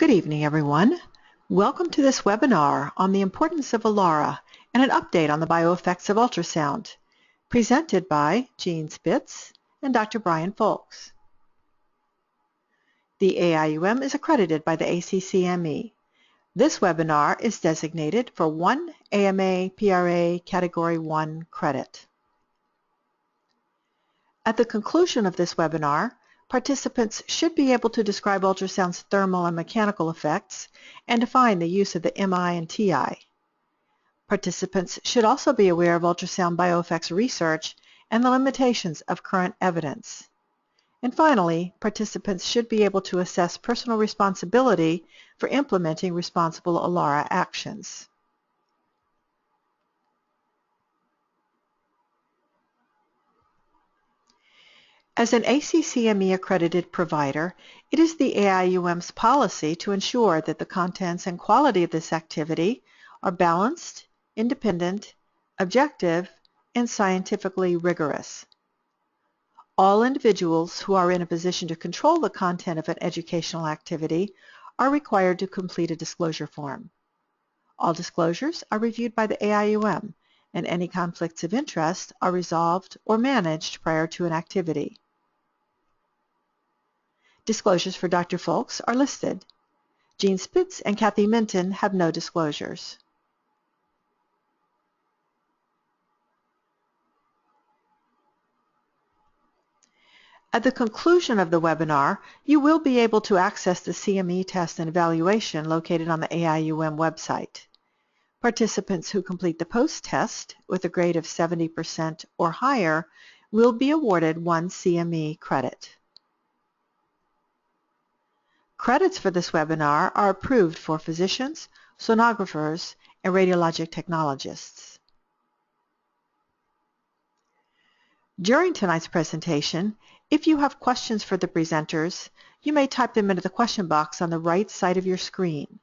Good evening, everyone. Welcome to this webinar on the importance of ALARA and an update on the bioeffects of ultrasound, presented by Jean Spitz and Dr. Brian Fowlkes. The AIUM is accredited by the ACCME. This webinar is designated for 1 AMA PRA Category 1 credit. At the conclusion of this webinar, participants should be able to describe ultrasound's thermal and mechanical effects and define the use of the MI and TI. Participants should also be aware of ultrasound bioeffects research and the limitations of current evidence. And finally, participants should be able to assess personal responsibility for implementing responsible ALARA actions. As an ACCME accredited provider, it is the AIUM's policy to ensure that the contents and quality of this activity are balanced, independent, objective, and scientifically rigorous. All individuals who are in a position to control the content of an educational activity are required to complete a disclosure form. All disclosures are reviewed by the AIUM, and any conflicts of interest are resolved or managed prior to an activity. Disclosures for Dr. Fowlkes are listed. Jean Spitz and Kathy Minton have no disclosures. At the conclusion of the webinar, you will be able to access the CME test and evaluation located on the AIUM website. Participants who complete the post-test with a grade of 70% or higher will be awarded 1 CME credit. Credits for this webinar are approved for physicians, sonographers, and radiologic technologists. During tonight's presentation, if you have questions for the presenters, you may type them into the question box on the right side of your screen.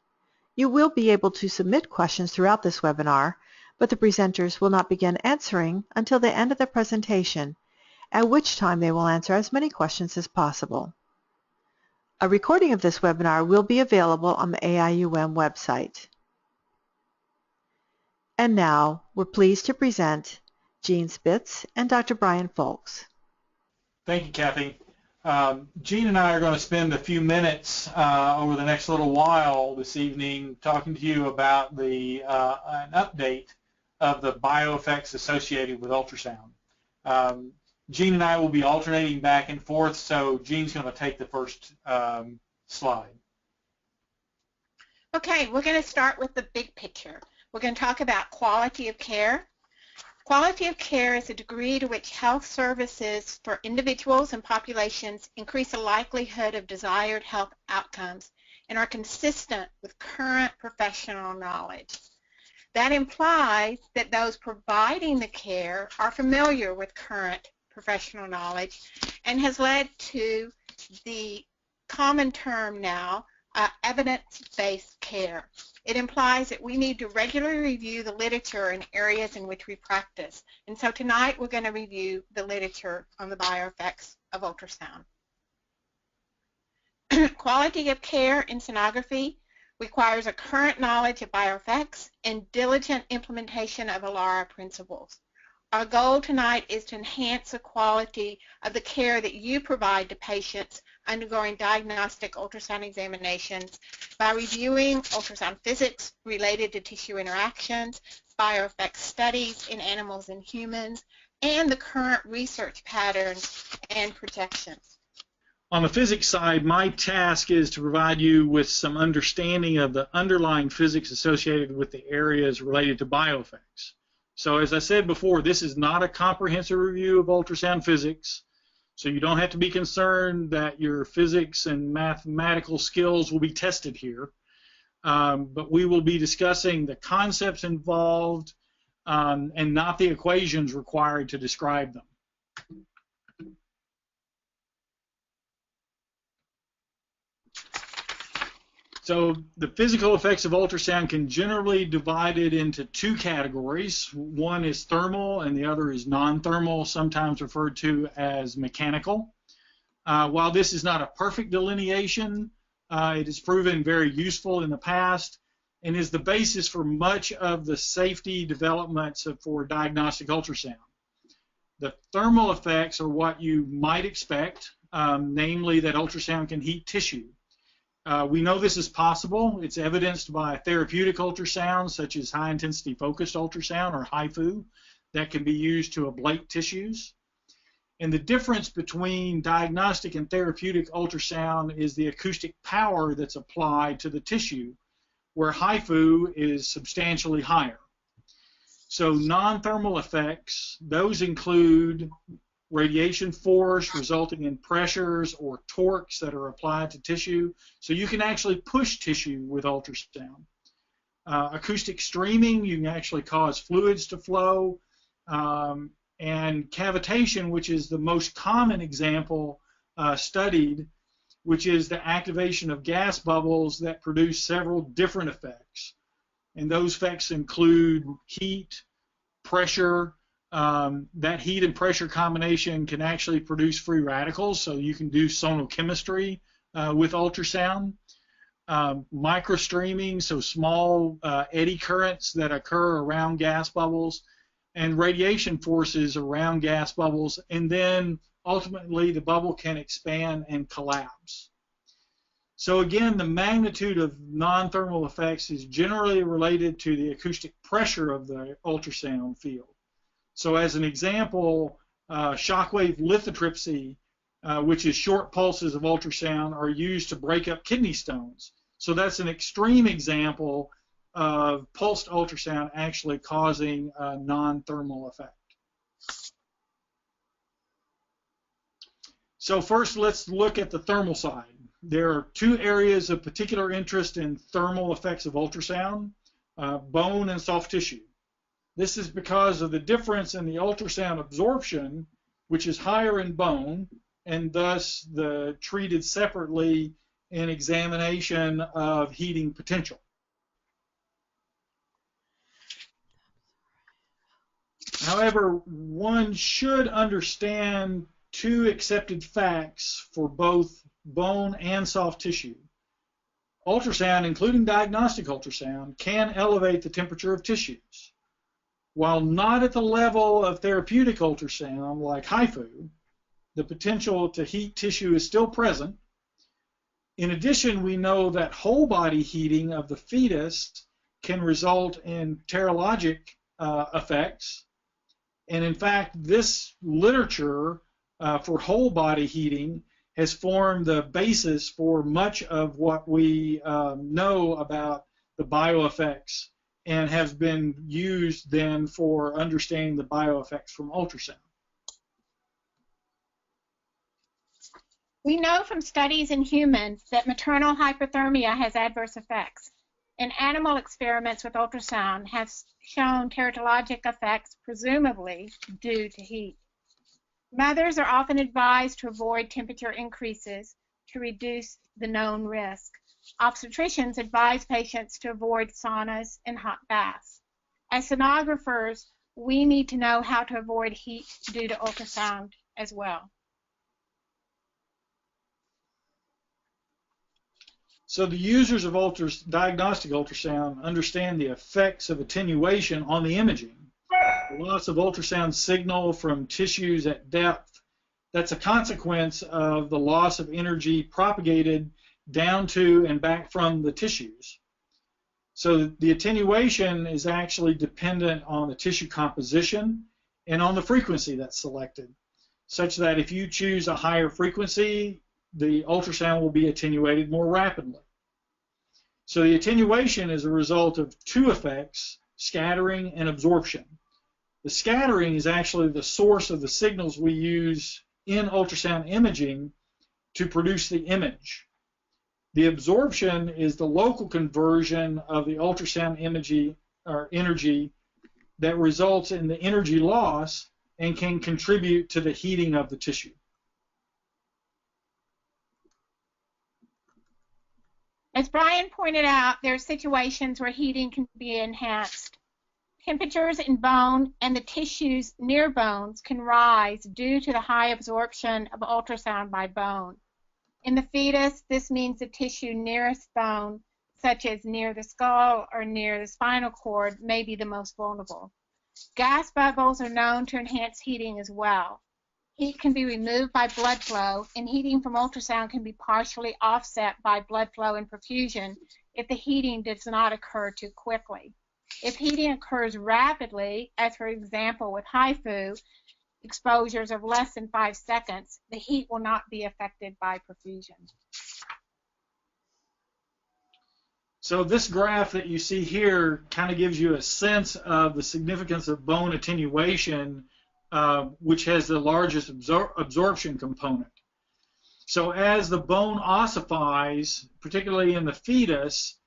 You will be able to submit questions throughout this webinar, but the presenters will not begin answering until the end of the presentation, at which time they will answer as many questions as possible. A recording of this webinar will be available on the AIUM website. And now, we're pleased to present Jean Spitz and Dr. Brian Fowlkes. Thank you, Kathy. Jean and I are going to spend a few minutes over the next little while this evening talking to you about an update of the bioeffects associated with ultrasound. Jean and I will be alternating back and forth, so Jean's going to take the first slide. Okay, we're going to start with the big picture. We're going to talk about quality of care. Quality of care is the degree to which health services for individuals and populations increase the likelihood of desired health outcomes and are consistent with current professional knowledge. That implies that those providing the care are familiar with current professional knowledge and has led to the common term now, evidence-based care. It implies that we need to regularly review the literature in areas in which we practice. And so tonight we're going to review the literature on the bioeffects of ultrasound. Quality of care in sonography requires a current knowledge of bioeffects and diligent implementation of ALARA principles. Our goal tonight is to enhance the quality of the care that you provide to patients undergoing diagnostic ultrasound examinations by reviewing ultrasound physics related to tissue interactions, bioeffects studies in animals and humans, and the current research patterns and projections. On the physics side, my task is to provide you with some understanding of the underlying physics associated with the areas related to bioeffects. So as I said before, this is not a comprehensive review of ultrasound physics, so you don't have to be concerned that your physics and mathematical skills will be tested here. But we will be discussing the concepts involved and not the equations required to describe them. So the physical effects of ultrasound can generally be divided into 2 categories. One is thermal and the other is non-thermal, sometimes referred to as mechanical. While this is not a perfect delineation, It has proven very useful in the past and is the basis for much of the safety developments for diagnostic ultrasound. The thermal effects are what you might expect, namely that ultrasound can heat tissue. We know this is possible. It's evidenced by therapeutic ultrasound, such as high-intensity focused ultrasound, or HIFU, that can be used to ablate tissues. And the difference between diagnostic and therapeutic ultrasound is the acoustic power that's applied to the tissue, where HIFU is substantially higher. So non-thermal effects, those include radiation force resulting in pressures or torques that are applied to tissue. So you can actually push tissue with ultrasound. Acoustic streaming, you can actually cause fluids to flow. And cavitation, which is the most common example studied, which is the activation of gas bubbles that produce several different effects. And those effects include heat, pressure. That heat and pressure combination can actually produce free radicals, so you can do sonochemistry with ultrasound. Microstreaming, so small eddy currents that occur around gas bubbles, and radiation forces around gas bubbles, and then ultimately the bubble can expand and collapse. So again, the magnitude of non-thermal effects is generally related to the acoustic pressure of the ultrasound field. So as an example, shockwave lithotripsy, which is short pulses of ultrasound, are used to break up kidney stones. So that's an extreme example of pulsed ultrasound actually causing a non-thermal effect. So first, let's look at the thermal side. There are two areas of particular interest in thermal effects of ultrasound, bone and soft tissue. This is because of the difference in the ultrasound absorption, which is higher in bone, and thus treated separately in examination of heating potential. However, one should understand two accepted facts for both bone and soft tissue. Ultrasound, including diagnostic ultrasound, can elevate the temperature of tissues. While not at the level of therapeutic ultrasound like HIFU, the potential to heat tissue is still present. In addition, we know that whole body heating of the fetus can result in pterologic effects. And in fact, this literature for whole body heating has formed the basis for much of what we know about the bioeffects and has been used then for understanding the bioeffects from ultrasound. We know from studies in humans that maternal hyperthermia has adverse effects. And animal experiments with ultrasound have shown teratologic effects, presumably due to heat. Mothers are often advised to avoid temperature increases to reduce the known risk. Obstetricians advise patients to avoid saunas and hot baths. As sonographers, we need to know how to avoid heat due to ultrasound as well. So the users of diagnostic ultrasound understand the effects of attenuation on the imaging. The loss of ultrasound signal from tissues at depth, that's a consequence of the loss of energy propagated down to and back from the tissues. So the attenuation is actually dependent on the tissue composition and on the frequency that's selected, such that if you choose a higher frequency, the ultrasound will be attenuated more rapidly. So the attenuation is a result of two effects, scattering and absorption. The scattering is actually the source of the signals we use in ultrasound imaging to produce the image. The absorption is the local conversion of the ultrasound imaging or energy that results in the energy loss and can contribute to the heating of the tissue. As Brian pointed out, there are situations where heating can be enhanced. Temperatures in bone and the tissues near bones can rise due to the high absorption of ultrasound by bone. In the fetus, this means the tissue nearest bone, such as near the skull or near the spinal cord, may be the most vulnerable. Gas bubbles are known to enhance heating as well. Heat can be removed by blood flow, and heating from ultrasound can be partially offset by blood flow and perfusion if the heating does not occur too quickly. If heating occurs rapidly, as for example with HIFU, exposures of less than 5 seconds, the heat will not be affected by perfusion. So this graph that you see here kind of gives you a sense of the significance of bone attenuation, which has the largest absorption component. So as the bone ossifies, particularly in the fetus,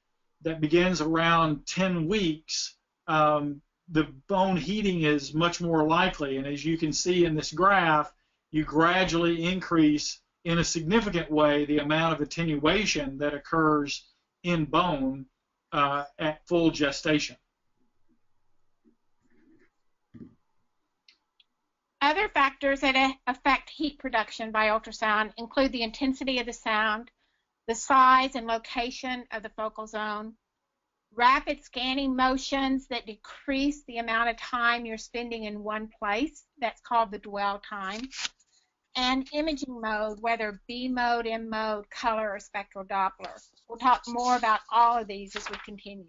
that begins around 10 weeks, the bone heating is much more likely. And as you can see in this graph, you gradually increase in a significant way the amount of attenuation that occurs in bone at full gestation. Other factors that affect heat production by ultrasound include the intensity of the sound, the size and location of the focal zone, rapid scanning motions that decrease the amount of time you're spending in one place, that's called the dwell time, and imaging mode, whether B mode, M mode, color, or spectral Doppler. We'll talk more about all of these as we continue.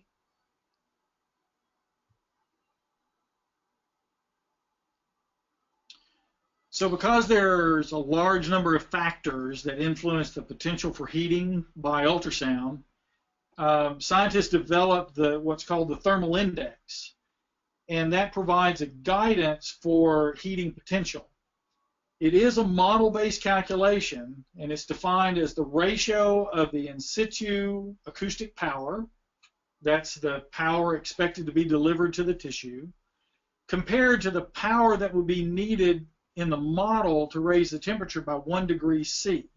So because there's a large number of factors that influence the potential for heating by ultrasound, scientists developed what's called the thermal index, and that provides a guidance for heating potential. It is a model-based calculation, and it's defined as the ratio of the in situ acoustic power, that's the power expected to be delivered to the tissue, compared to the power that would be needed in the model to raise the temperature by 1 degree C.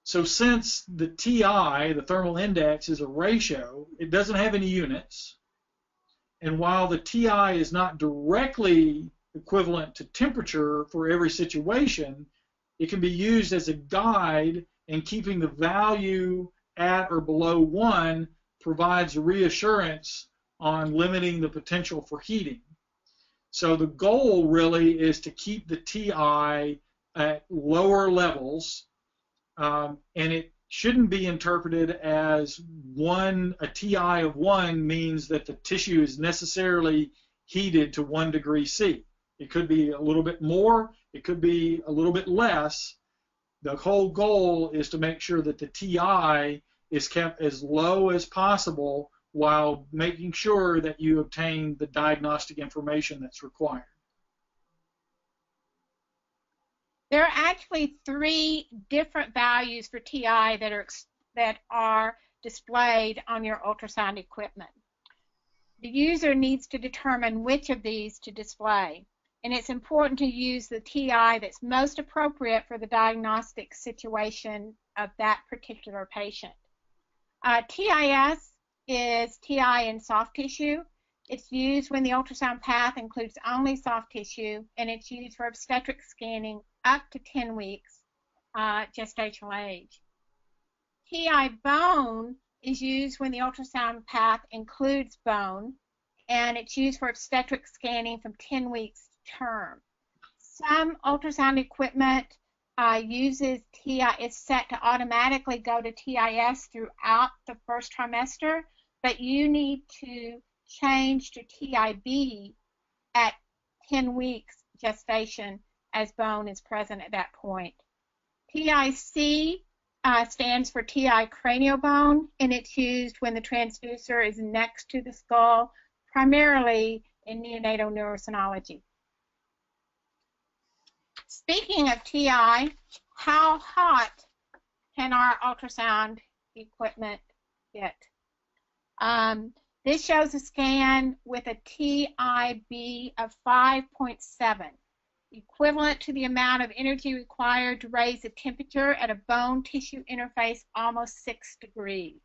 So since the TI, the thermal index, is a ratio, it doesn't have any units. And while the TI is not directly equivalent to temperature for every situation, it can be used as a guide, and keeping the value at or below 1 provides reassurance on limiting the potential for heating. So the goal really is to keep the TI at lower levels, and it shouldn't be interpreted as a TI of 1 means that the tissue is necessarily heated to 1 degree C. It could be a little bit more, it could be a little bit less. The whole goal is to make sure that the TI is kept as low as possible while making sure that you obtain the diagnostic information that's required. There are actually 3 different values for TI that are displayed on your ultrasound equipment. The user needs to determine which of these to display, and it's important to use the TI that's most appropriate for the diagnostic situation of that particular patient. TIS is TI in soft tissue. It's used when the ultrasound path includes only soft tissue, and it's used for obstetric scanning up to 10 weeks gestational age. TI bone is used when the ultrasound path includes bone, and it's used for obstetric scanning from 10 weeks term. Some ultrasound equipment uses TI, is set to automatically go to TIS throughout the first trimester, but you need to change to TIB at 10 weeks gestation as bone is present at that point. TIC stands for TI cranial bone, and it's used when the transducer is next to the skull, primarily in neonatal neurosonology. Speaking of TI, how hot can our ultrasound equipment get? This shows a scan with a TIB of 5.7, equivalent to the amount of energy required to raise the temperature at a bone tissue interface almost 6 degrees.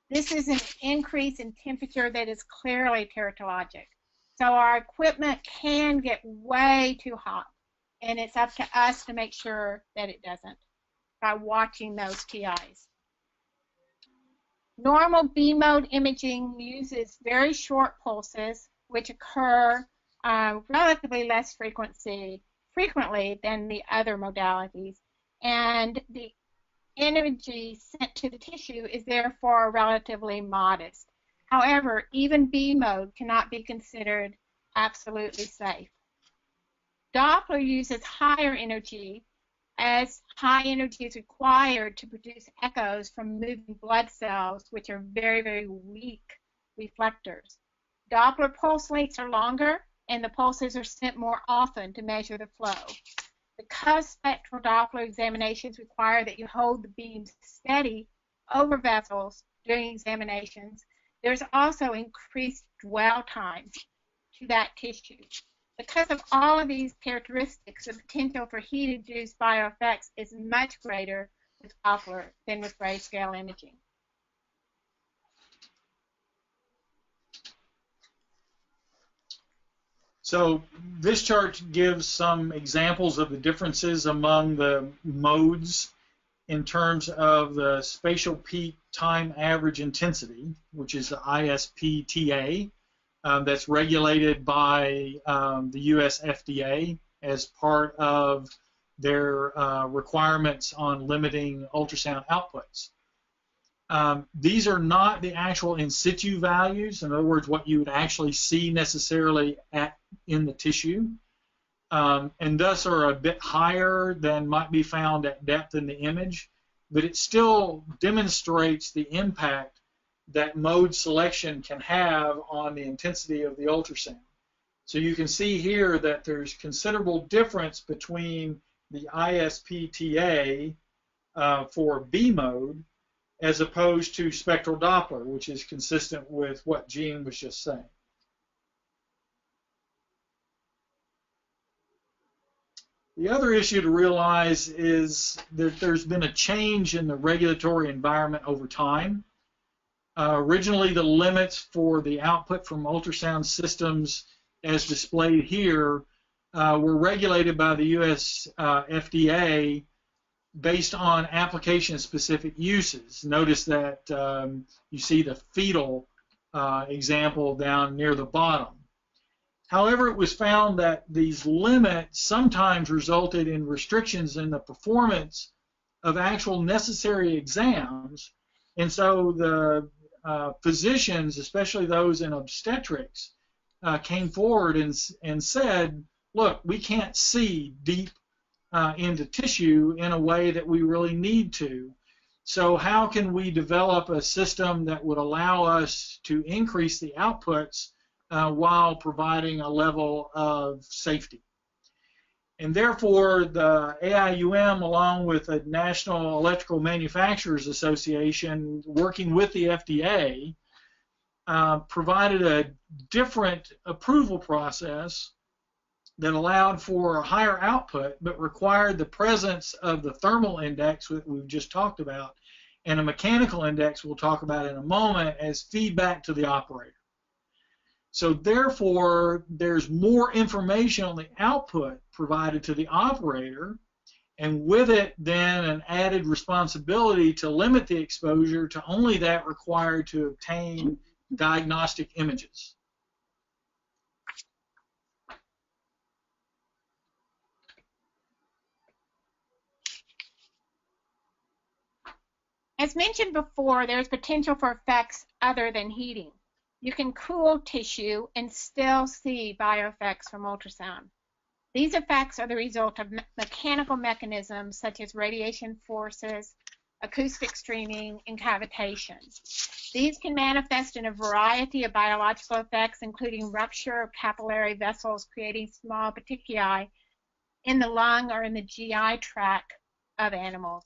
This is an increase in temperature that is clearly teratologic. So our equipment can get way too hot, and it's up to us to make sure that it doesn't. by watching those TIs. Normal B-mode imaging uses very short pulses, which occur relatively less frequently than the other modalities, and the energy sent to the tissue is therefore relatively modest. However, even B-mode cannot be considered absolutely safe. Doppler uses higher energy, as high energy is required to produce echoes from moving blood cells, which are very, very weak reflectors. Doppler pulse lengths are longer, and the pulses are sent more often to measure the flow. Because spectral Doppler examinations require that you hold the beams steady over vessels during examinations, there's also increased dwell time to that tissue. Because of all of these characteristics, the potential for heat-induced bioeffects is much greater with Doppler than with grayscale imaging. So this chart gives some examples of the differences among the modes in terms of the spatial peak time average intensity, which is the ISPTA. That's regulated by the US FDA as part of their requirements on limiting ultrasound outputs. These are not the actual in situ values, in other words, what you would actually see necessarily in the tissue, and thus are a bit higher than might be found at depth in the image, but it still demonstrates the impact that mode selection can have on the intensity of the ultrasound. So you can see here that there's considerable difference between the ISPTA for B mode as opposed to spectral Doppler, which is consistent with what Jean was just saying. The other issue to realize is that there's been a change in the regulatory environment over time. Originally, the limits for the output from ultrasound systems, as displayed here, were regulated by the US FDA based on application-specific uses. Notice that you see the fetal example down near the bottom. However, it was found that these limits sometimes resulted in restrictions in the performance of actual necessary exams, and so the physicians, especially those in obstetrics, came forward and said, look, we can't see deep into tissue in a way that we really need to. So how can we develop a system that would allow us to increase the outputs while providing a level of safety? And therefore, the AIUM, along with the National Electrical Manufacturers Association, working with the FDA, provided a different approval process that allowed for a higher output, but required the presence of the thermal index that we've just talked about, and a mechanical index we'll talk about in a moment, as feedback to the operator. So therefore, there's more information on the output provided to the operator, and with it then an added responsibility to limit the exposure to only that required to obtain diagnostic images. As mentioned before, there's potential for effects other than heating. You can cool tissue and still see bioeffects from ultrasound. These effects are the result of mechanical mechanisms such as radiation forces, acoustic streaming, and cavitation. These can manifest in a variety of biological effects, including rupture of capillary vessels, creating small petechiae in the lung or in the GI tract of animals.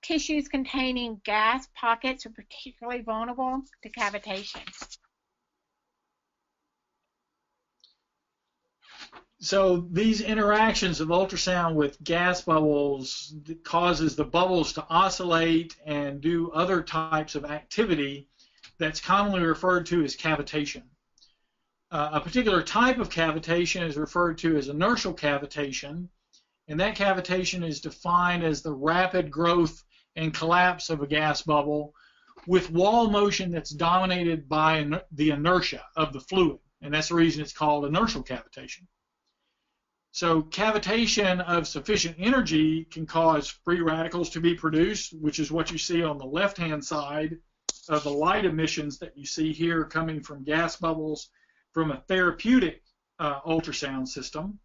Tissues containing gas pockets are particularly vulnerable to cavitation. So these interactions of ultrasound with gas bubbles causes the bubbles to oscillate and do other types of activity that's commonly referred to as cavitation. A particular type of cavitation is referred to as inertial cavitation, And that cavitation is defined as the rapid growth and collapse of a gas bubble with wall motion that's dominated by the inertia of the fluid. And that's the reason it's called inertial cavitation. So cavitation of sufficient energy can cause free radicals to be produced, which is what you see on the left-hand side of the light emissions that you see here coming from gas bubbles from a therapeutic ultrasound system.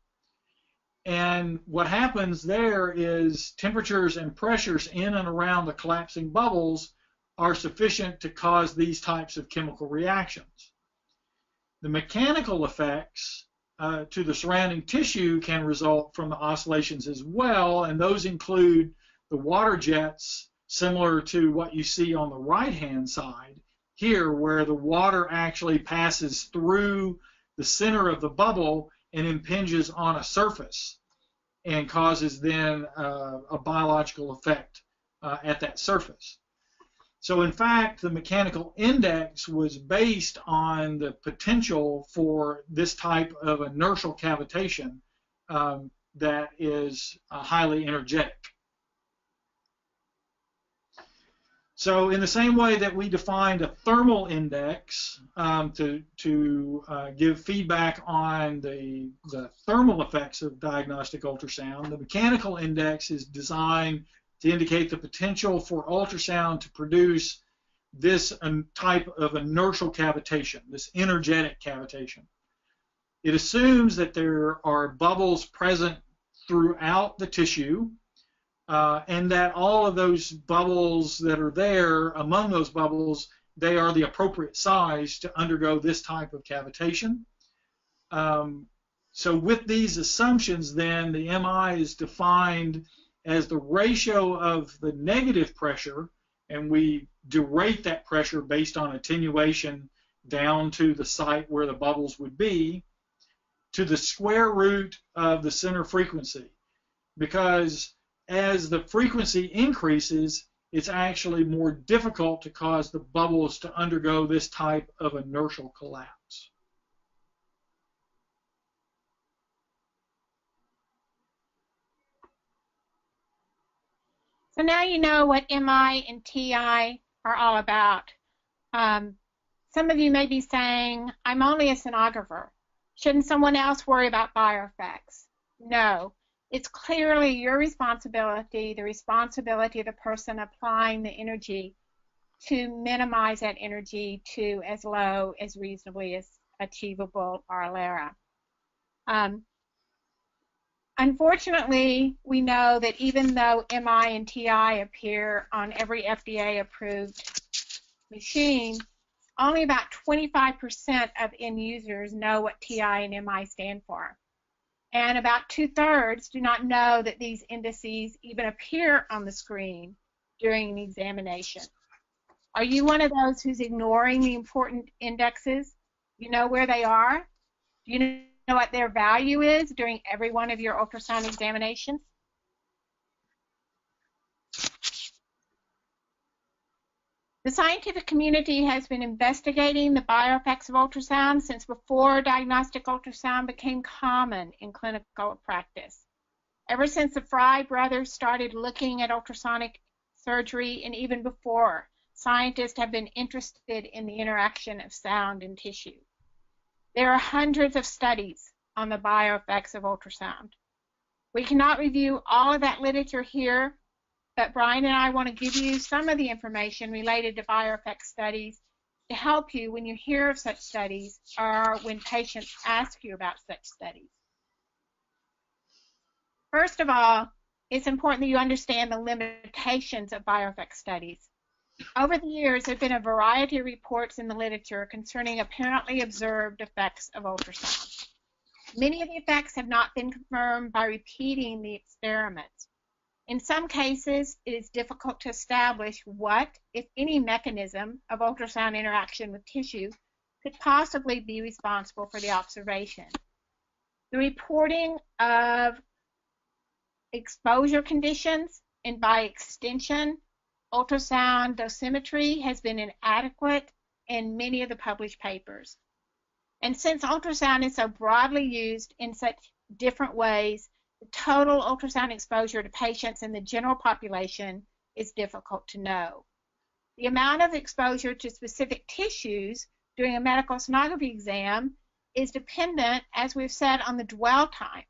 And what happens there is temperatures and pressures in and around the collapsing bubbles are sufficient to cause these types of chemical reactions. The mechanical effects to the surrounding tissue can result from the oscillations as well, and those include the water jets, similar to what you see on the right-hand side here, where the water actually passes through the center of the bubble and impinges on a surface and causes then a biological effect at that surface. So in fact, the mechanical index was based on the potential for this type of inertial cavitation that is highly energetic. So in the same way that we defined a thermal index to give feedback on the thermal effects of diagnostic ultrasound, the mechanical index is designed to indicate the potential for ultrasound to produce this type of inertial cavitation, this energetic cavitation. It assumes that there are bubbles present throughout the tissue, and that all of those bubbles that are there, among those bubbles, they are the appropriate size to undergo this type of cavitation. So with these assumptions, then, the MI is defined as the ratio of the negative pressure, and we derate that pressure based on attenuation down to the site where the bubbles would be, to the square root of the center frequency. Because as the frequency increases, it's actually more difficult to cause the bubbles to undergo this type of inertial collapse. So now you know what MI and TI are all about. Some of you may be saying, I'm only a sonographer. Shouldn't someone else worry about bioeffects? No. It's clearly your responsibility, the responsibility of the person applying the energy, to minimize that energy to as low as reasonably as achievable or ALARA. Unfortunately, we know that even though MI and TI appear on every FDA-approved machine, only about 25% of end users know what TI and MI stand for. And about 2/3 do not know that these indices even appear on the screen during an examination. Are you one of those who's ignoring the important indexes? You know where they are? Do you know what their value is during every one of your ultrasound examinations? The scientific community has been investigating the bioeffects of ultrasound since before diagnostic ultrasound became common in clinical practice. Ever since the Fry brothers started looking at ultrasonic surgery, and even before, scientists have been interested in the interaction of sound and tissue. There are hundreds of studies on the bioeffects of ultrasound. We cannot review all of that literature here, but Brian and I want to give you some of the information related to bioeffect studies to help you when you hear of such studies or when patients ask you about such studies. First of all, it's important that you understand the limitations of bioeffect studies. Over the years, there have been a variety of reports in the literature concerning apparently observed effects of ultrasound. Many of the effects have not been confirmed by repeating the experiments. In some cases, it is difficult to establish what, if any, mechanism of ultrasound interaction with tissue could possibly be responsible for the observation. The reporting of exposure conditions, and by extension, ultrasound dosimetry, has been inadequate in many of the published papers. And since ultrasound is so broadly used in such different ways, The total ultrasound exposure to patients in the general population is difficult to know. The amount of exposure to specific tissues during a medical sonography exam is dependent, as we've said, on the dwell time,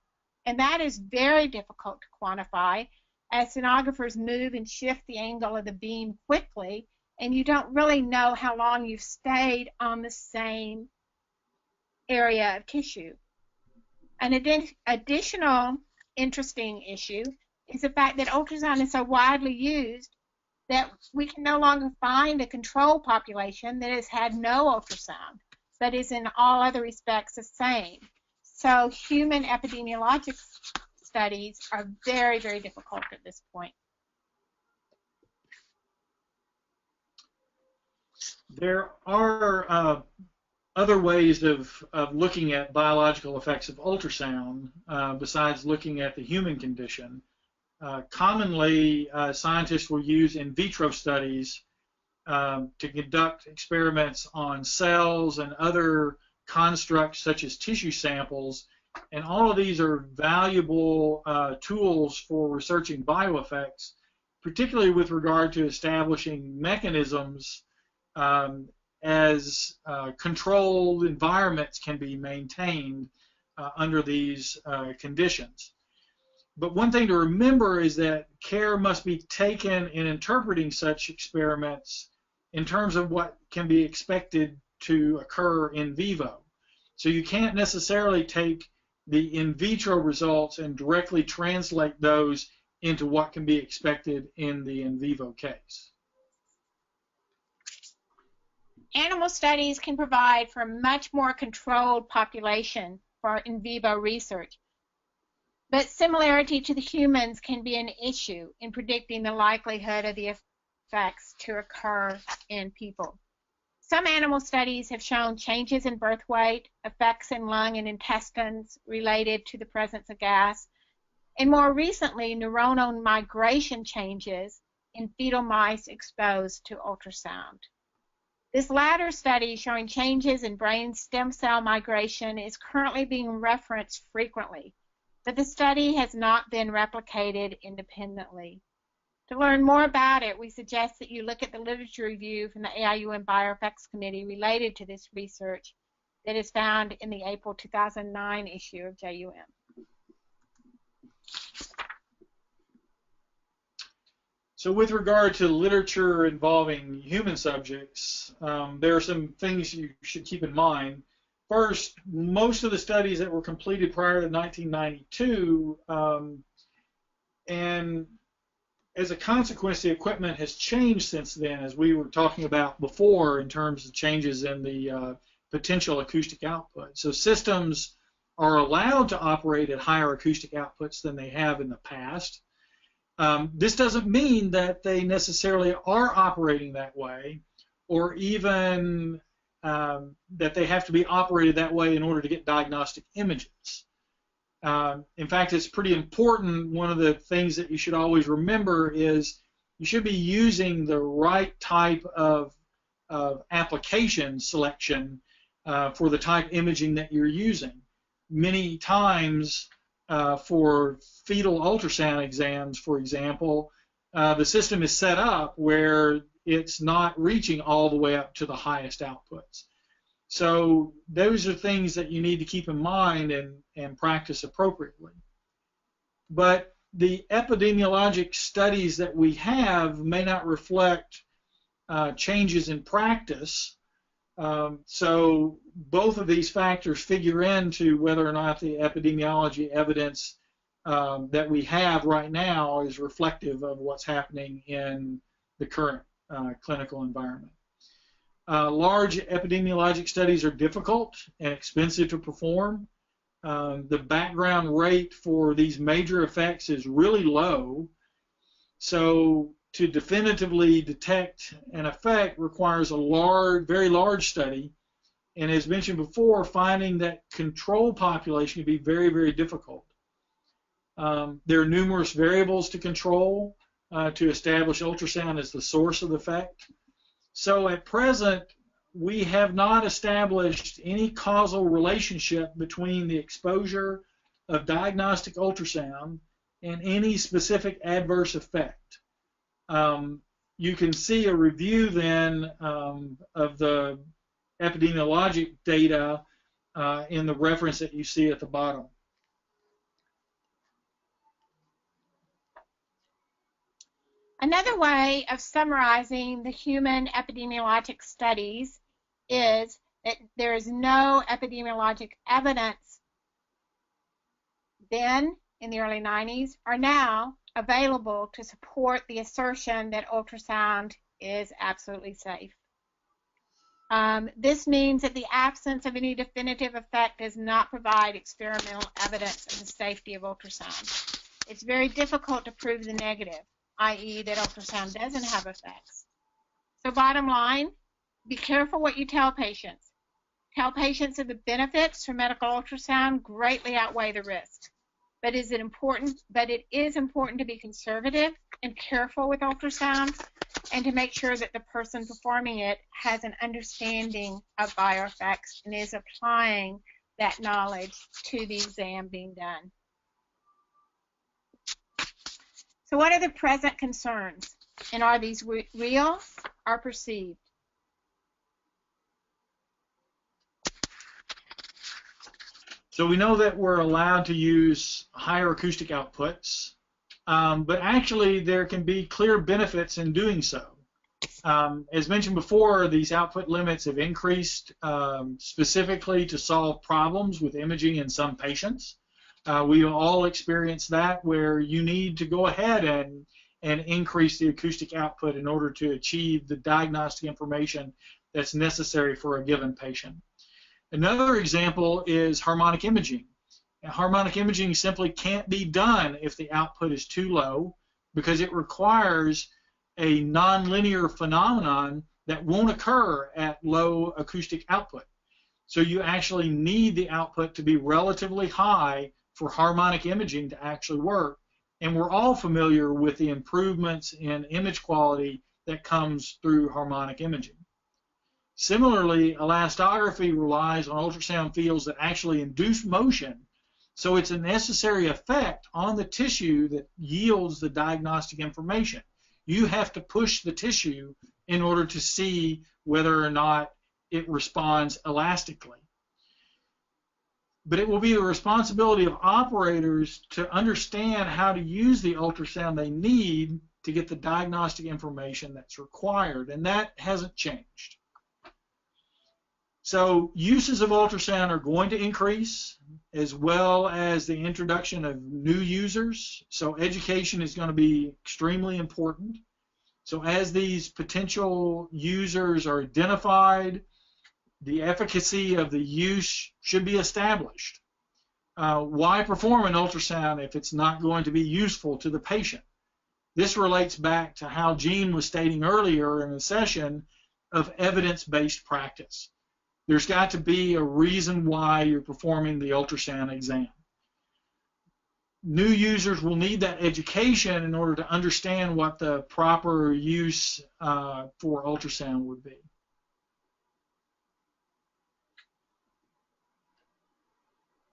and that is very difficult to quantify as sonographers move and shift the angle of the beam quickly, and you don't really know how long you've stayed on the same area of tissue. An additional interesting issue is the fact that ultrasound is so widely used that we can no longer find a control population that has had no ultrasound, but is in all other respects the same. So human epidemiologic studies are very, very difficult at this point. There are other ways of looking at biological effects of ultrasound besides looking at the human condition. Commonly, scientists will use in vitro studies to conduct experiments on cells and other constructs such as tissue samples, and all of these are valuable tools for researching bioeffects, particularly with regard to establishing mechanisms as controlled environments can be maintained under these conditions. But one thing to remember is that care must be taken in interpreting such experiments in terms of what can be expected to occur in vivo. So you can't necessarily take the in vitro results and directly translate those into what can be expected in the in vivo case. Animal studies can provide for a much more controlled population for in vivo research, but similarity to the humans can be an issue in predicting the likelihood of the effects to occur in people. Some animal studies have shown changes in birth weight, effects in lung and intestines related to the presence of gas, and more recently, neuronal migration changes in fetal mice exposed to ultrasound. This latter study showing changes in brain stem cell migration is currently being referenced frequently, but the study has not been replicated independently. To learn more about it, we suggest that you look at the literature review from the AIUM Bioeffects Committee related to this research that is found in the April 2009 issue of JUM. So with regard to literature involving human subjects, there are some things you should keep in mind. First, most of the studies that were completed prior to 1992, and as a consequence, the equipment has changed since then, as we were talking about before, in terms of changes in the potential acoustic output. So systems are allowed to operate at higher acoustic outputs than they have in the past. This doesn't mean that they necessarily are operating that way, or even that they have to be operated that way in order to get diagnostic images. In fact, it's pretty important. One of the things that you should always remember is you should be using the right type of application selection for the type imaging that you're using. Many times, for fetal ultrasound exams, for example, the system is set up where it's not reaching all the way up to the highest outputs. So those are things that you need to keep in mind and practice appropriately. But the epidemiologic studies that we have may not reflect changes in practice. So both of these factors figure into whether or not the epidemiology evidence that we have right now is reflective of what's happening in the current clinical environment. Large epidemiologic studies are difficult and expensive to perform. The background rate for these major effects is really low. So to definitively detect an effect requires a very large study. And as mentioned before, finding that control population can be very, very difficult. There are numerous variables to control to establish ultrasound as the source of the effect. So at present, we have not established any causal relationship between the exposure of diagnostic ultrasound and any specific adverse effect. You can see a review then of the epidemiologic data in the reference that you see at the bottom. Another way of summarizing the human epidemiologic studies is that there is no epidemiologic evidence then, in the early 90s, or now available to support the assertion that ultrasound is absolutely safe. This means that the absence of any definitive effect does not provide experimental evidence of the safety of ultrasound. It's very difficult to prove the negative, i.e. that ultrasound doesn't have effects. So bottom line, be careful what you tell patients. Tell patients that the benefits from medical ultrasound greatly outweigh the risks. But it is important to be conservative and careful with ultrasound and to make sure that the person performing it has an understanding of bioeffects and is applying that knowledge to the exam being done. So what are the present concerns? And are these real or perceived? So we know that we're allowed to use higher acoustic outputs, but actually there can be clear benefits in doing so. As mentioned before, these output limits have increased specifically to solve problems with imaging in some patients. We all experience that, where you need to go ahead and increase the acoustic output in order to achieve the diagnostic information that's necessary for a given patient. Another example is harmonic imaging. And harmonic imaging simply can't be done if the output is too low, because it requires a nonlinear phenomenon that won't occur at low acoustic output. So you actually need the output to be relatively high for harmonic imaging to actually work. And we're all familiar with the improvements in image quality that comes through harmonic imaging. Similarly, elastography relies on ultrasound fields that actually induce motion, so it's a necessary effect on the tissue that yields the diagnostic information. You have to push the tissue in order to see whether or not it responds elastically. But it will be the responsibility of operators to understand how to use the ultrasound they need to get the diagnostic information that's required, and that hasn't changed. So uses of ultrasound are going to increase, as well as the introduction of new users. So education is going to be extremely important. So as these potential users are identified, the efficacy of the use should be established. Why perform an ultrasound if it's not going to be useful to the patient? This relates back to how Jean was stating earlier in the session of evidence-based practice. There's got to be a reason why you're performing the ultrasound exam. New users will need that education in order to understand what the proper use for ultrasound would be.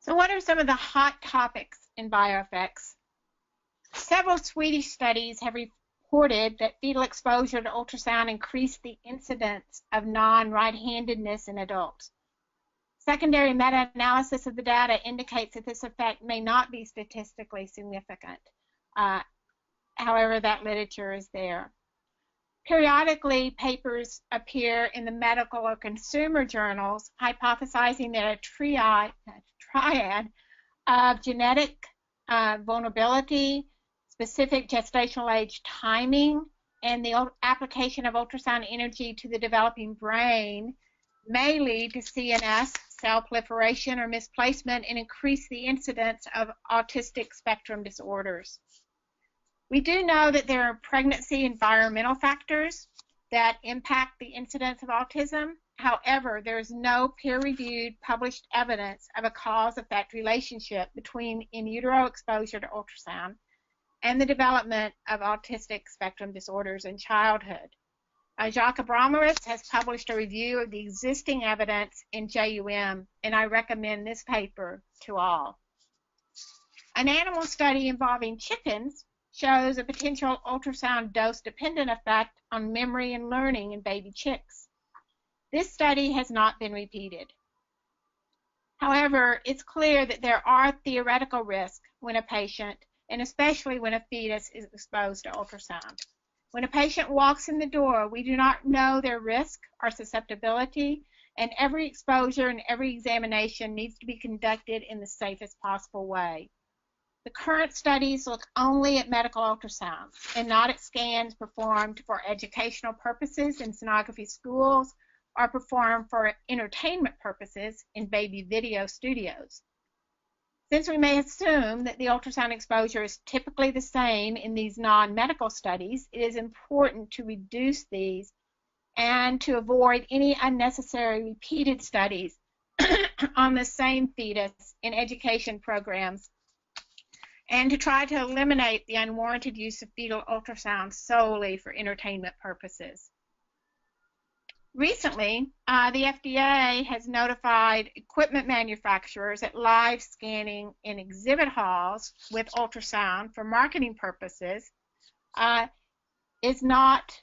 So what are some of the hot topics in bioeffects? Several Swedish studies have reported that fetal exposure to ultrasound increased the incidence of non-right-handedness in adults. Secondary meta-analysis of the data indicates that this effect may not be statistically significant. However, that literature is there. Periodically, papers appear in the medical or consumer journals hypothesizing that a triad of genetic vulnerability, specific gestational age timing, and the application of ultrasound energy to the developing brain may lead to CNS cell proliferation or misplacement and increase the incidence of autistic spectrum disorders. We do know that there are pregnancy environmental factors that impact the incidence of autism. However, there is no peer-reviewed published evidence of a cause-effect relationship between in utero exposure to ultrasound and the development of autistic spectrum disorders in childhood. Jacques Abramowitz has published a review of the existing evidence in JUM, and I recommend this paper to all. An animal study involving chickens shows a potential ultrasound dose-dependent effect on memory and learning in baby chicks. This study has not been repeated. However, it's clear that there are theoretical risks when a patient, and especially when a fetus, is exposed to ultrasound. When a patient walks in the door, we do not know their risk or susceptibility, and every exposure and every examination needs to be conducted in the safest possible way. The current studies look only at medical ultrasounds and not at scans performed for educational purposes in sonography schools or performed for entertainment purposes in baby video studios. Since we may assume that the ultrasound exposure is typically the same in these non-medical studies, it is important to reduce these and to avoid any unnecessary repeated studies on the same fetus in education programs, and to try to eliminate the unwarranted use of fetal ultrasound solely for entertainment purposes. Recently, the FDA has notified equipment manufacturers that live scanning in exhibit halls with ultrasound for marketing purposes is not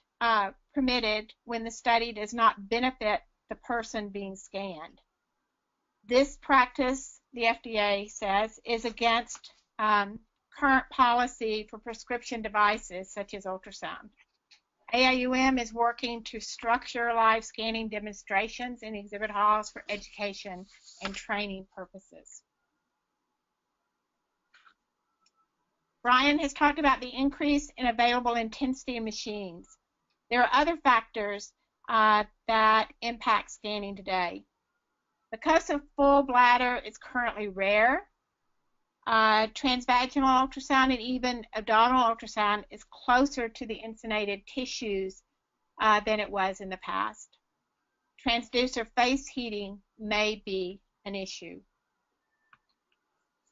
permitted when the study does not benefit the person being scanned. This practice, the FDA says, is against current policy for prescription devices such as ultrasound. AIUM is working to structure live scanning demonstrations in exhibit halls for education and training purposes. Brian has talked about the increase in available intensity of machines. There are other factors that impact scanning today. Because of full bladder is currently rare, transvaginal ultrasound and even abdominal ultrasound is closer to the inseminated tissues than it was in the past. Transducer face heating may be an issue.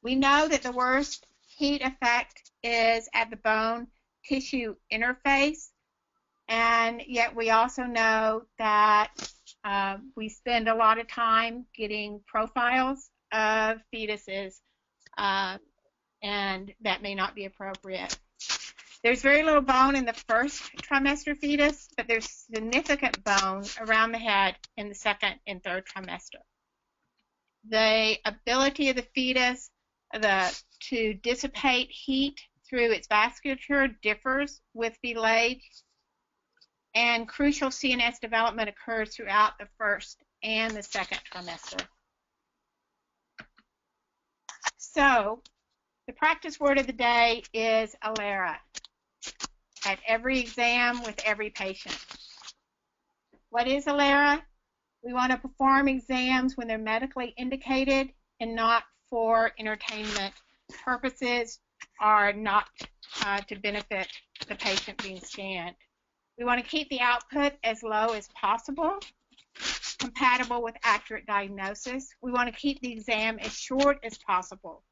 We know that the worst heat effect is at the bone tissue interface, and yet we also know that we spend a lot of time getting profiles of fetuses, and that may not be appropriate. There's very little bone in the first trimester fetus, but there's significant bone around the head in the second and third trimester. The ability of the fetus to dissipate heat through its vasculature differs with fetal age, and crucial CNS development occurs throughout the first and the second trimester. So, the practice word of the day is ALARA, at every exam with every patient. What is ALARA? We want to perform exams when they're medically indicated and not for entertainment purposes or not to benefit the patient being scanned. We want to keep the output as low as possible, compatible with accurate diagnosis. We want to keep the exam as short as possible,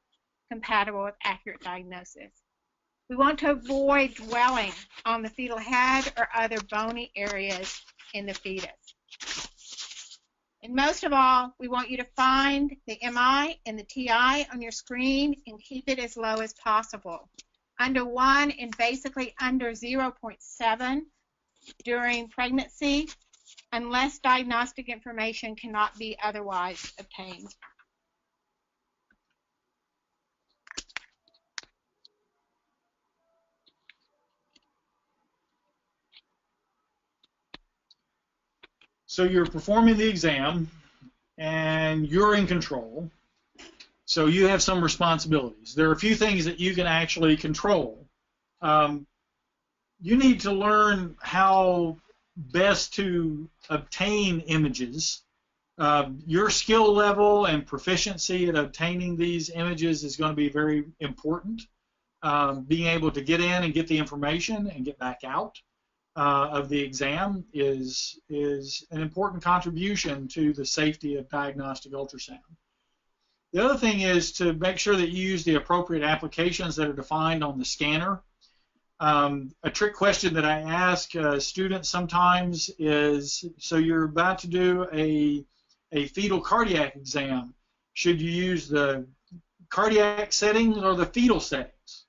compatible with accurate diagnosis. We want to avoid dwelling on the fetal head or other bony areas in the fetus. And most of all, we want you to find the MI and the TI on your screen and keep it as low as possible. Under 1 and basically under 0.7 during pregnancy, unless diagnostic information cannot be otherwise obtained. So you're performing the exam, and you're in control. So you have some responsibilities. There are a few things that you can actually control. You need to learn how best to obtain images. Your skill level and proficiency at obtaining these images is going to be very important. Being able to get in and get the information and get back out of the exam is an important contribution to the safety of diagnostic ultrasound. The other thing is to make sure that you use the appropriate applications that are defined on the scanner. A trick question that I ask students sometimes is, so you're about to do a fetal cardiac exam, should you use the cardiac settings or the fetal settings?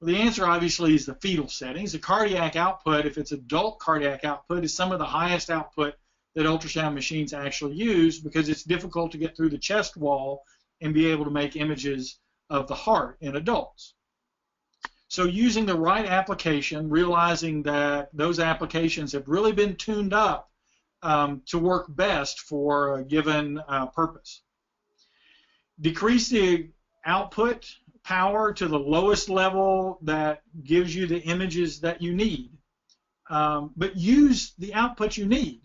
Well, the answer obviously is the fetal settings. The cardiac output, if it's adult cardiac output, is some of the highest output that ultrasound machines actually use because it's difficult to get through the chest wall and be able to make images of the heart in adults. So using the right application, realizing that those applications have really been tuned up to work best for a given purpose. Decrease the output power to the lowest level that gives you the images that you need, but use the output you need.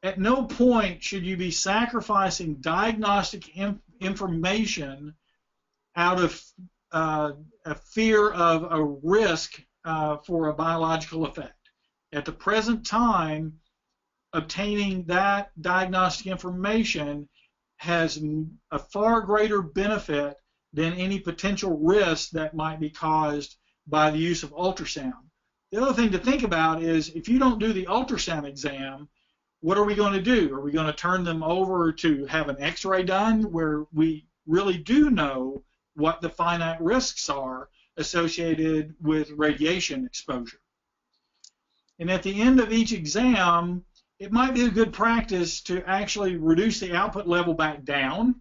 At no point should you be sacrificing diagnostic information out of a fear of a risk for a biological effect. At the present time, obtaining that diagnostic information has a far greater benefit than any potential risk that might be caused by the use of ultrasound. The other thing to think about is if you don't do the ultrasound exam, what are we going to do? Are we going to turn them over to have an x-ray done where we really do know what the finite risks are associated with radiation exposure? And at the end of each exam, it might be a good practice to actually reduce the output level back down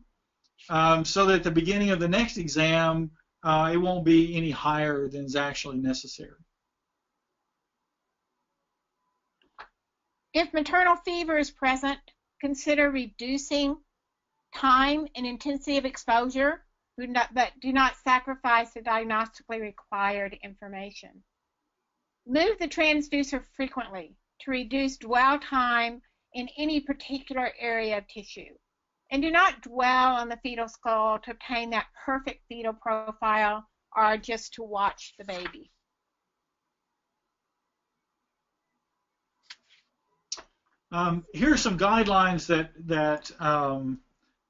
so that at the beginning of the next exam, it won't be any higher than is actually necessary. If maternal fever is present, consider reducing time and intensity of exposure, but do not sacrifice the diagnostically required information. Move the transducer frequently to reduce dwell time in any particular area of tissue. And do not dwell on the fetal skull to obtain that perfect fetal profile or just to watch the baby. Here are some guidelines that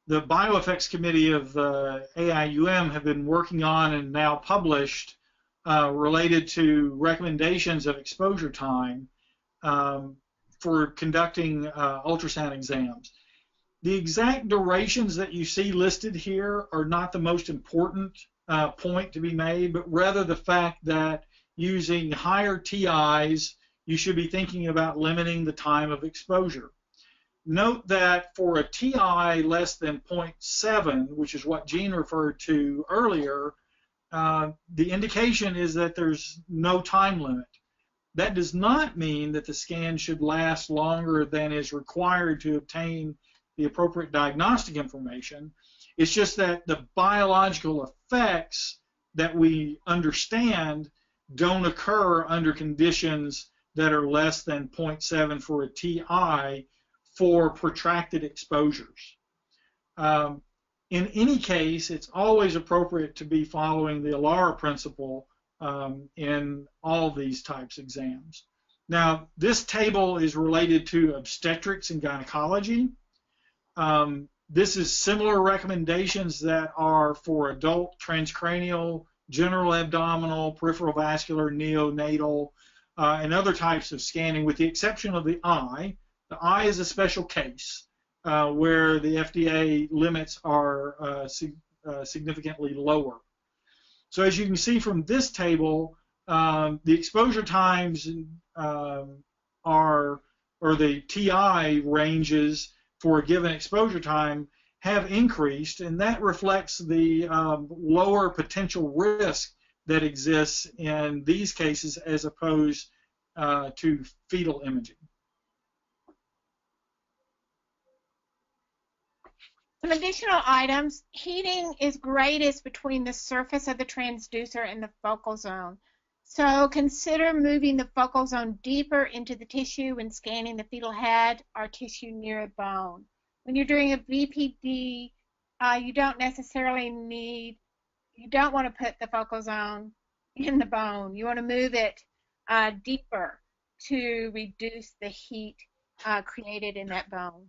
the Bioeffects Committee of AIUM have been working on and now published related to recommendations of exposure time for conducting ultrasound exams. The exact durations that you see listed here are not the most important point to be made, but rather the fact that using higher TIs, you should be thinking about limiting the time of exposure. Note that for a TI less than 0.7, which is what Jean referred to earlier, the indication is that there's no time limit. That does not mean that the scan should last longer than is required to obtain the appropriate diagnostic information. It's just that the biological effects that we understand don't occur under conditions that are less than 0.7 for a TI for protracted exposures. In any case, it's always appropriate to be following the ALARA principle in all these types of exams. Now, this table is related to obstetrics and gynecology. This is similar recommendations that are for adult transcranial, general abdominal, peripheral vascular, neonatal, and other types of scanning, with the exception of the eye. The eye is a special case where the FDA limits are significantly lower. So as you can see from this table, the exposure times or the TI ranges for a given exposure time have increased, and that reflects the lower potential risk that exists in these cases as opposed to fetal imaging. Some additional items. Heating is greatest between the surface of the transducer and the focal zone. So consider moving the focal zone deeper into the tissue when scanning the fetal head or tissue near a bone. When you're doing a VPD, you don't necessarily you don't want to put the focal zone in the bone. You want to move it deeper to reduce the heat created in that bone.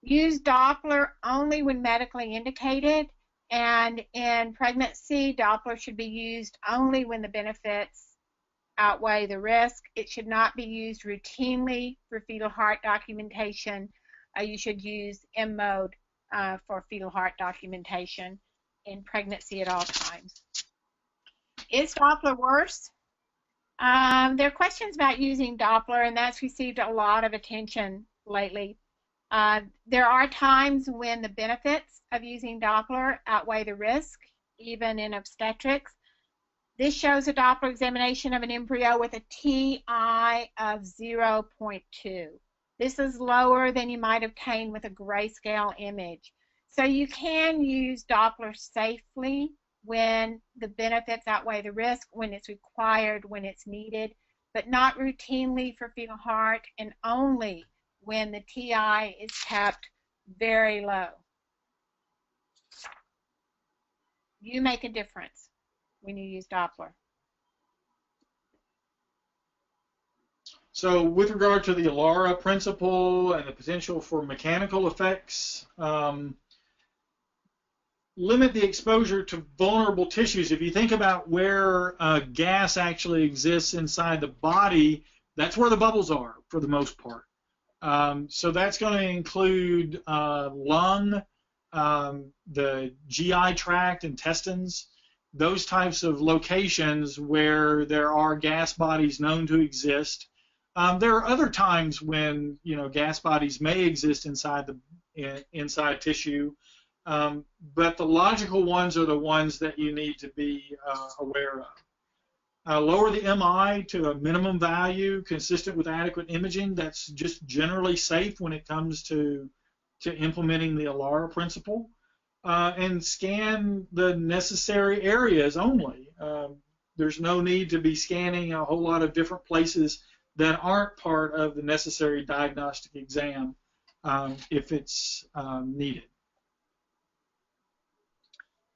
Use Doppler only when medically indicated, and in pregnancy, Doppler should be used only when the benefits outweigh the risk. It should not be used routinely for fetal heart documentation. You should use M-mode for fetal heart documentation. in pregnancy at all times. Is Doppler worse? There are questions about using Doppler, and that's received a lot of attention lately. There are times when the benefits of using Doppler outweigh the risk, even in obstetrics. This shows a Doppler examination of an embryo with a TI of 0.2. This is lower than you might obtain with a grayscale image. So you can use Doppler safely when the benefits outweigh the risk, when it's required, when it's needed, but not routinely for fetal heart, and only when the TI is kept very low. You make a difference when you use Doppler. So with regard to the ALARA principle and the potential for mechanical effects, limit the exposure to vulnerable tissues. If you think about where gas actually exists inside the body, that's where the bubbles are for the most part. So that's going to include lung, the GI tract, intestines, those types of locations where there are gas bodies known to exist. There are other times when gas bodies may exist inside tissue. But the logical ones are the ones that you need to be aware of. Lower the MI to a minimum value consistent with adequate imaging. That's just generally safe when it comes to implementing the ALARA principle. And scan the necessary areas only. There's no need to be scanning a whole lot of different places that aren't part of the necessary diagnostic exam if it's needed.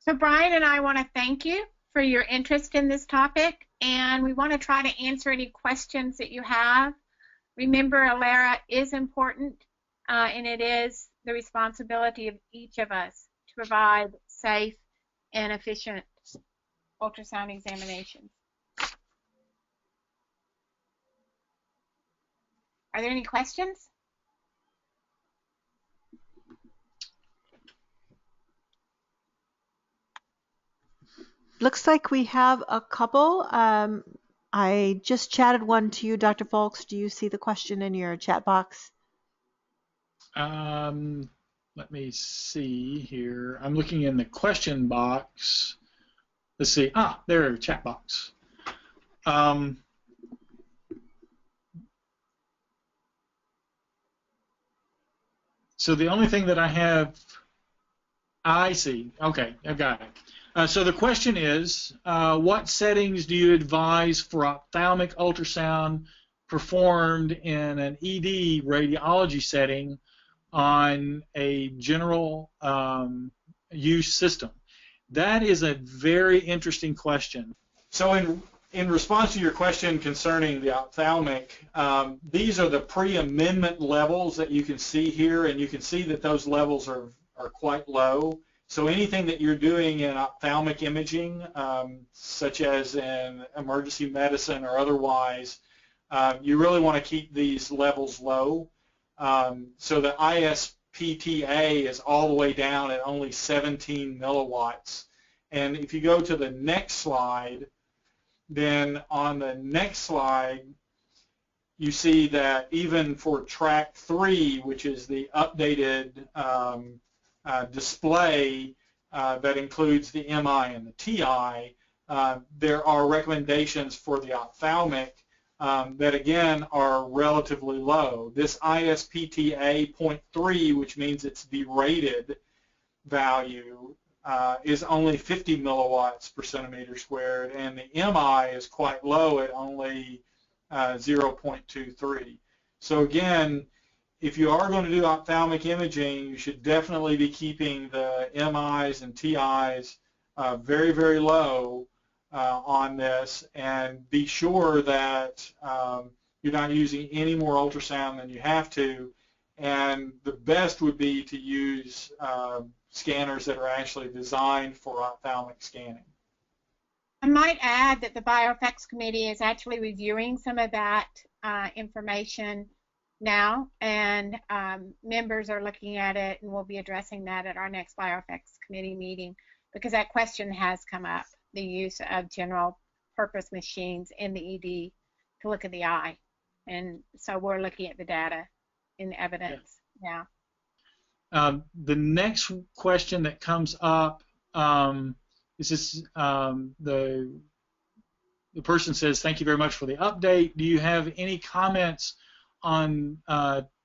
So Brian and I want to thank you for your interest in this topic, and we want to try to answer any questions that you have. Remember, ALARA is important, and it is the responsibility of each of us to provide safe and efficient ultrasound examinations. Are there any questions? Looks like we have a couple. I just chatted one to you, Dr. Fowlkes. Do you see the question in your chat box? Let me see here. I'm looking in the question box. Let's see. There, chat box. So the only thing that I have, I see. Okay, I've got it. So the question is, what settings do you advise for ophthalmic ultrasound performed in an ED radiology setting on a general use system? That is a very interesting question. So in response to your question concerning the ophthalmic, these are the pre-amendment levels that you can see here, and you can see that those levels are quite low. So anything that you're doing in ophthalmic imaging, such as in emergency medicine or otherwise, you really want to keep these levels low. So the ISPTA is all the way down at only 17 milliwatts. And if you go to the next slide, then on the next slide, you see that even for track 3, which is the updated display that includes the MI and the TI, there are recommendations for the ophthalmic that again are relatively low. This ISPTA 0.3, which means it's derated value, is only 50 milliwatts per centimeter squared, and the MI is quite low at only 0.23. So again, if you are going to do ophthalmic imaging, you should definitely be keeping the MIs and TIs very, very low on this, and be sure that you're not using any more ultrasound than you have to. And the best would be to use scanners that are actually designed for ophthalmic scanning. I might add that the Bioeffects Committee is actually reviewing some of that information now, and members are looking at it, and we'll be addressing that at our next Bioeffects Committee meeting. because that question has come up, the use of general purpose machines in the ED to look at the eye. And so we're looking at the data in evidence now. The next question that comes up is this, the person says, thank you very much for the update. Do you have any comments on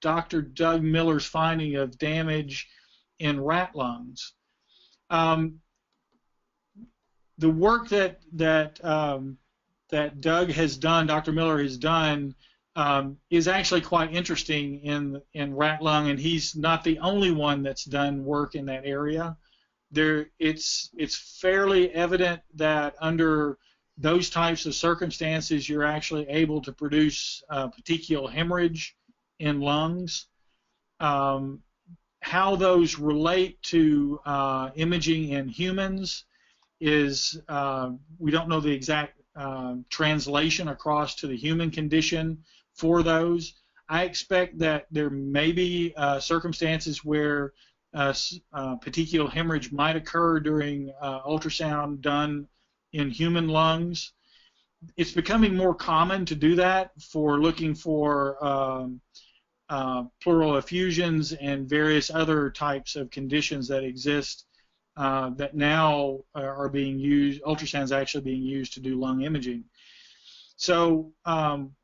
Dr. Doug Miller's finding of damage in rat lungs? The work that Doug has done, Dr. Miller has done, is actually quite interesting in rat lung, and he's not the only one that's done work in that area. It's fairly evident that under those types of circumstances, you're actually able to produce petechial hemorrhage in lungs. How those relate to imaging in humans is we don't know the exact translation across to the human condition for those. I expect that there may be circumstances where petechial hemorrhage might occur during ultrasound done in human lungs. It's becoming more common to do that for looking for pleural effusions and various other types of conditions that exist that now are being used. Ultrasound's actually being used to do lung imaging. So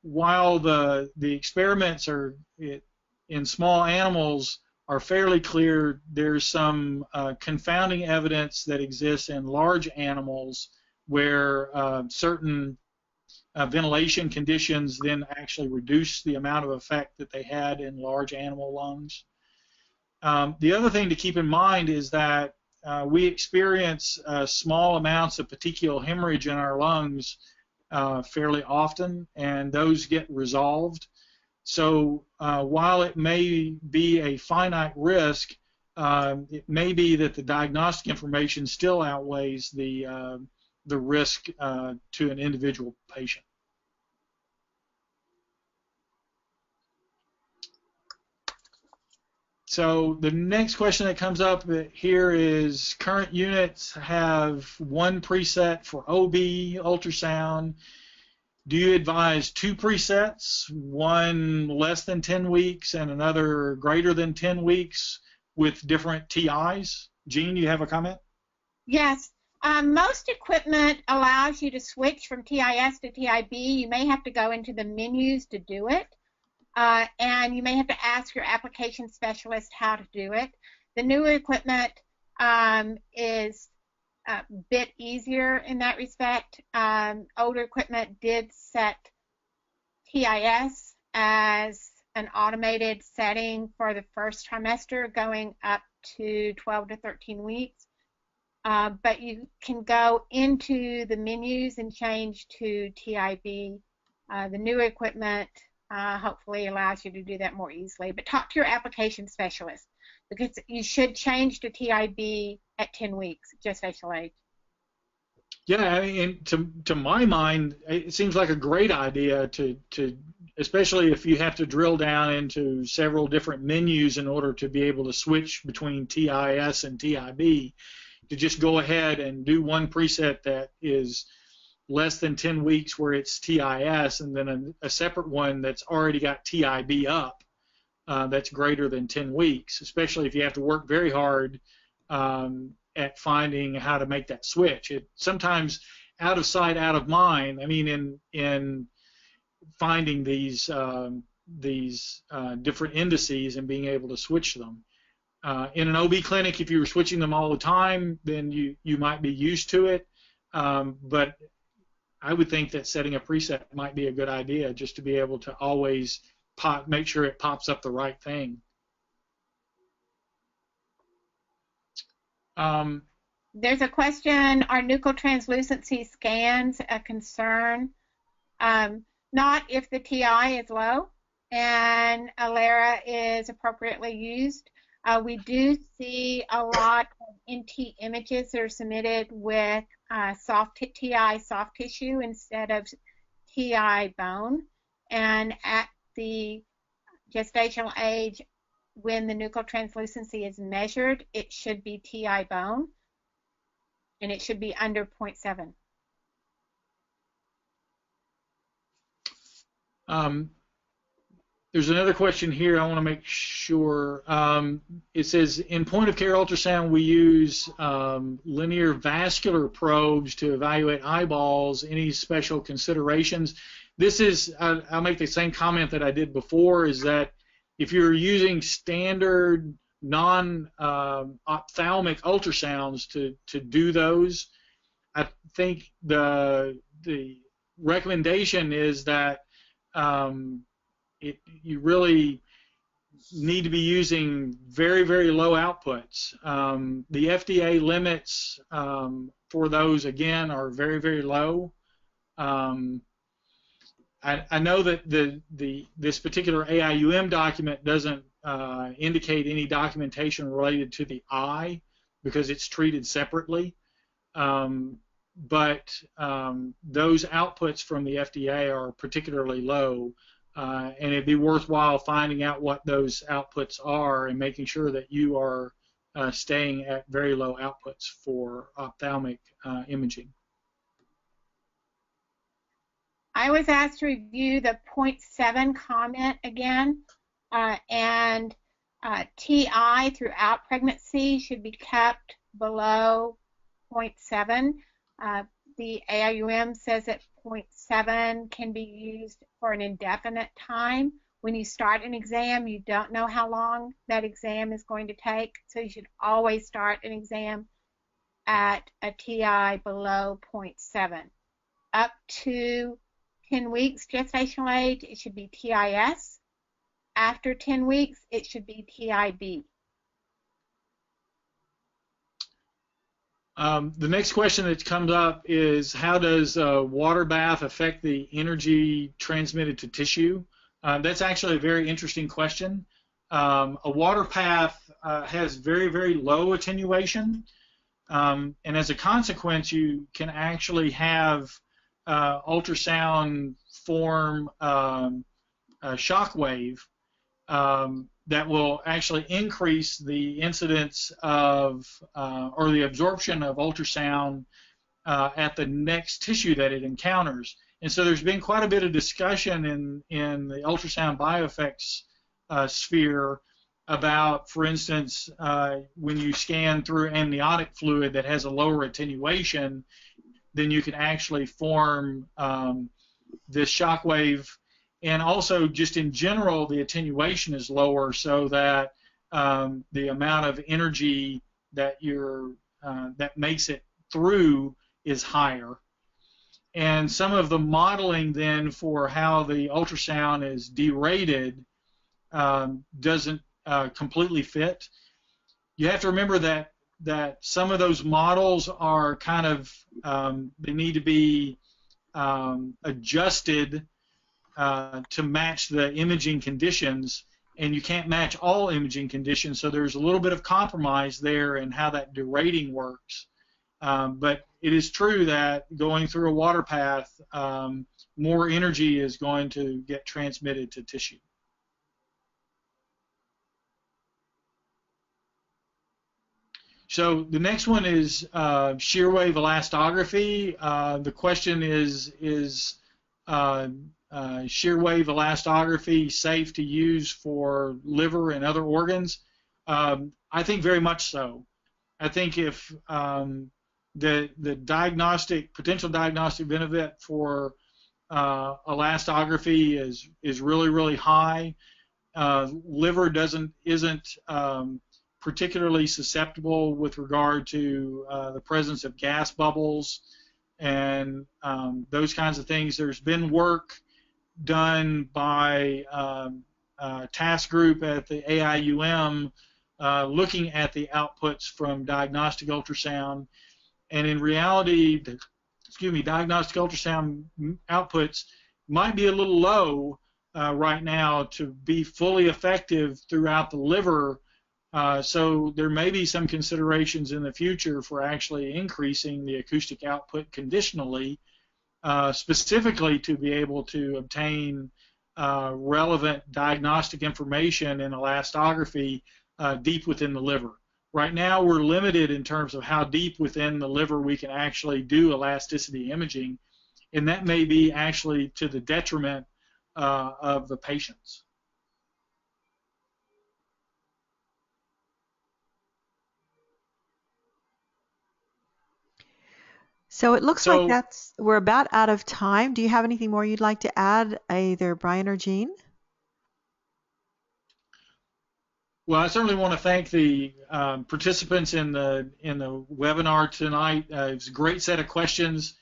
while the experiments are in small animals are fairly clear, there's some confounding evidence that exists in large animals where certain ventilation conditions then actually reduce the amount of effect that they had in large animal lungs. The other thing to keep in mind is that we experience small amounts of petechial hemorrhage in our lungs fairly often, and those get resolved. So while it may be a finite risk, it may be that the diagnostic information still outweighs the risk to an individual patient. So the next question that comes up here is, current units have one preset for OB ultrasound. Do you advise two presets, one less than 10 weeks and another greater than 10 weeks with different TIs? Jean, you have a comment? Yes. Most equipment allows you to switch from TIS to TIB. You may have to go into the menus to do it. And you may have to ask your application specialist how to do it. The newer equipment is a bit easier in that respect. Older equipment did set TIS as an automated setting for the first trimester, going up to 12 to 13 weeks. But you can go into the menus and change to TIB. The newer equipment hopefully allows you to do that more easily. But talk to your application specialist, because you should change to TIB at 10 weeks, gestational age. Yeah, I mean, to my mind, it seems like a great idea to especially if you have to drill down into several different menus in order to be able to switch between TIS and TIB, to just go ahead and do one preset that is less than 10 weeks where it's TIS, and then a separate one that's already got TIB up that's greater than 10 weeks, especially if you have to work very hard at finding how to make that switch. Sometimes out of sight, out of mind. I mean, in finding these different indices and being able to switch them. In an OB clinic, if you were switching them all the time, then you might be used to it. But I would think that setting a preset might be a good idea, just to be able to always make sure it pops up the right thing. There's a question, are nuchal translucency scans a concern? Not if the TI is low and ALARA is appropriately used. We do see a lot of NT images that are submitted with TI soft tissue instead of TI bone. And at the gestational age, when the nuchal translucency is measured, it should be TI bone. and it should be under 0.7. There's another question here I want to make sure. It says, in point-of-care ultrasound, we use linear vascular probes to evaluate eyeballs. Any special considerations? This is, I'll make the same comment that I did before, is that if you're using standard non-ophthalmic ultrasounds to do those, I think the recommendation is that you really need to be using very, very low outputs. The FDA limits for those, again, are very, very low. I know that this particular AIUM document doesn't indicate any documentation related to the eye because it's treated separately. But those outputs from the FDA are particularly low. And it'd be worthwhile finding out what those outputs are and making sure that you are staying at very low outputs for ophthalmic imaging. I was asked to review the 0.7 comment again, and TI throughout pregnancy should be kept below 0.7. The AIUM says that 0.7 can be used for an indefinite time. When you start an exam, you don't know how long that exam is going to take, so you should always start an exam at a TI below 0.7. Up to 10 weeks gestational age, it should be TIS. After 10 weeks, it should be TIB. The next question that comes up is, how does a water bath affect the energy transmitted to tissue? That's actually a very interesting question. A water bath has very, very low attenuation, and as a consequence, you can actually have ultrasound form a shock wave that will actually increase the incidence of or the absorption of ultrasound at the next tissue that it encounters. And so there's been quite a bit of discussion in the ultrasound bioeffects sphere about, for instance, when you scan through amniotic fluid that has a lower attenuation, then you can actually form this shock wave. And also, just in general, the attenuation is lower, so that the amount of energy that that makes it through is higher. And some of the modeling then for how the ultrasound is derated doesn't completely fit. You have to remember that some of those models are kind of they need to be adjusted to match the imaging conditions, and you can't match all imaging conditions, so there's a little bit of compromise there in how that derating works. But it is true that going through a water path, more energy is going to get transmitted to tissue. So the next one is shear wave elastography. The question is shear wave elastography safe to use for liver and other organs? I think very much so. I think if the potential diagnostic benefit for elastography is really, really high, liver isn't particularly susceptible with regard to the presence of gas bubbles and those kinds of things. There's been work done by a task group at the AIUM looking at the outputs from diagnostic ultrasound, and in reality, diagnostic ultrasound outputs might be a little low right now to be fully effective throughout the liver. So there may be some considerations in the future for actually increasing the acoustic output conditionally, specifically to be able to obtain relevant diagnostic information in elastography deep within the liver. Right now, we're limited in terms of how deep within the liver we can actually do elasticity imaging, and that may be actually to the detriment of the patients. So it looks like we're about out of time. Do you have anything more you'd like to add, either Brian or Jean? Well, I certainly want to thank the participants in the webinar tonight. It was a great set of questions.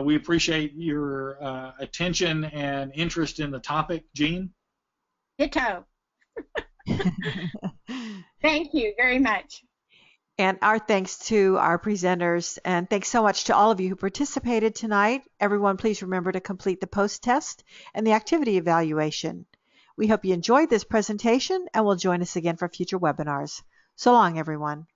We appreciate your attention and interest in the topic. Jean? Ditto. Thank you very much. And our thanks to our presenters, and thanks so much to all of you who participated tonight. Everyone, please remember to complete the post-test and the activity evaluation. We hope you enjoyed this presentation and will join us again for future webinars. So long, everyone.